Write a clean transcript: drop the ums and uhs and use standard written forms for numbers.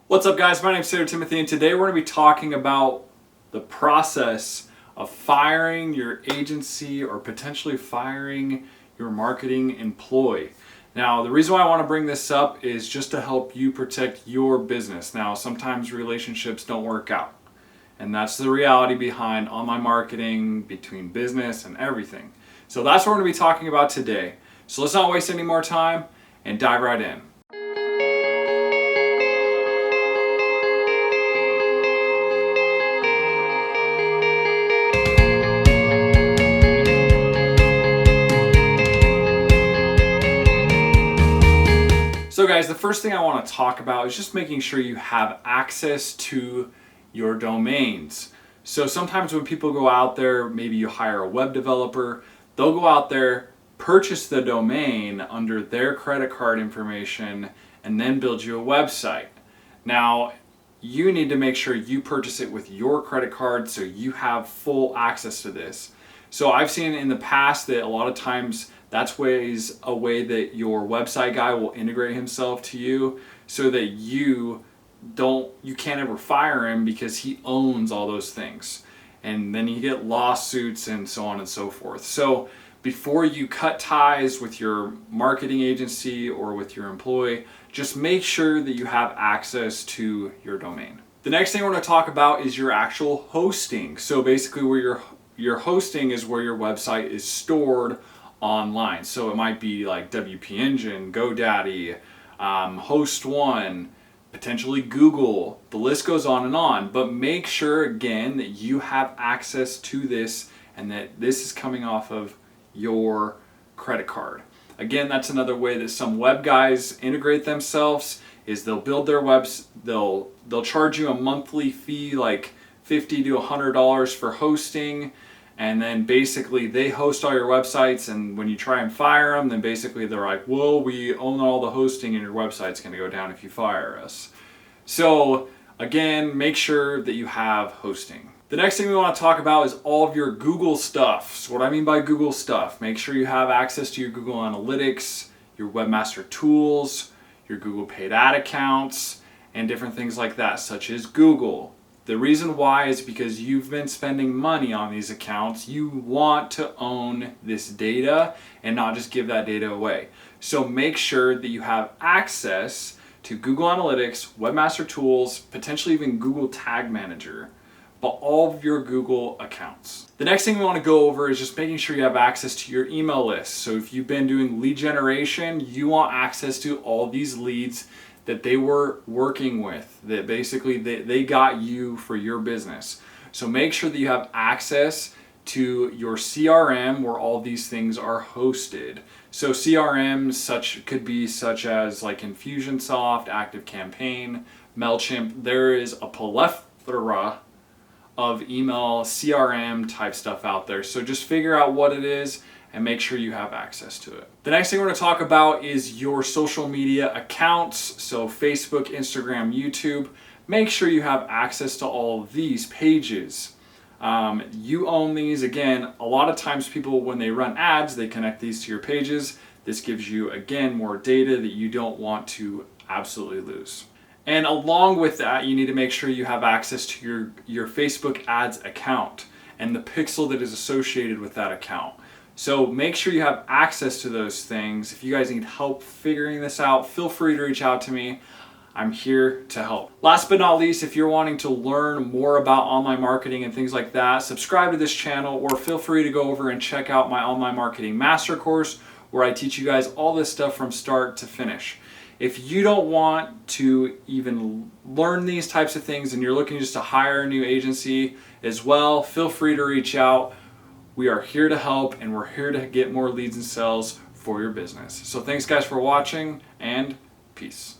What's up, guys? My name is Sarah Timothy, and today we're going to be talking about the process of firing your agency or potentially firing your marketing employee. Now, the reason why I want to bring this up is just to help you protect your business. Now, sometimes relationships don't work out, and that's the reality behind online marketing, between business and everything. So that's what we're going to be talking about today. So let's not waste any more time and dive right in. So guys, the first thing I want to talk about is just making sure you have access to your domains. So sometimes when people go out there, maybe you hire a web developer, they'll go out there, purchase the domain under their credit card information, and then build you a website. Now, you need to make sure you purchase it with your credit card so you have full access to this. So I've seen in the past that a lot of times that's a way that your website guy will integrate himself to you so that you can't ever fire him because he owns all those things. And then you get lawsuits and so on and so forth. So before you cut ties with your marketing agency or with your employee, just make sure that you have access to your domain. The next thing we're going to talk about is your actual hosting. So basically where your hosting is where your website is stored online. So it might be like WP Engine, GoDaddy, Host1, potentially Google. The list goes on, but make sure again that you have access to this and that this is coming off of your credit card. Again, that's another way that some web guys integrate themselves is they'll build their webs, they'll charge you a monthly fee like $50 to $100 for hosting. And then basically they host all your websites, and when you try and fire them, then basically they're like, well, we own all the hosting and your website's going to go down if you fire us. So again, make sure that you have hosting. The next thing we want to talk about is all of your Google stuff. So what I mean by Google stuff, make sure you have access to your Google Analytics, your Webmaster Tools, your Google paid ad accounts, and different things like that, such as Google. The reason why is because you've been spending money on these accounts. You want to own this data and not just give that data away. So make sure that you have access to Google Analytics, Webmaster Tools, potentially even Google Tag Manager, but all of your Google accounts. The next thing we want to go over is just making sure you have access to your email list. So if you've been doing lead generation, you want access to all these leads that they were working with, that basically they got you for your business. So make sure that you have access to your CRM where all these things are hosted. So CRMs could be such as like Infusionsoft, ActiveCampaign, MailChimp. There is a plethora of email CRM type stuff out there. So just figure out what it is and make sure you have access to it. The next thing we're going to talk about is your social media accounts. So Facebook, Instagram, YouTube. Make sure you have access to all of these pages. You own these. Again, a lot of times people, when they run ads, they connect these to your pages. This gives you, again, more data that you don't want to absolutely lose. And along with that, you need to make sure you have access to your Facebook ads account and the pixel that is associated with that account. So make sure you have access to those things. If you guys need help figuring this out, feel free to reach out to me. I'm here to help. Last but not least, if you're wanting to learn more about online marketing and things like that, subscribe to this channel or feel free to go over and check out my online marketing master course where I teach you guys all this stuff from start to finish. If you don't want to even learn these types of things and you're looking just to hire a new agency as well, feel free to reach out. We are here to help, and we're here to get more leads and sales for your business. So thanks guys for watching, and peace.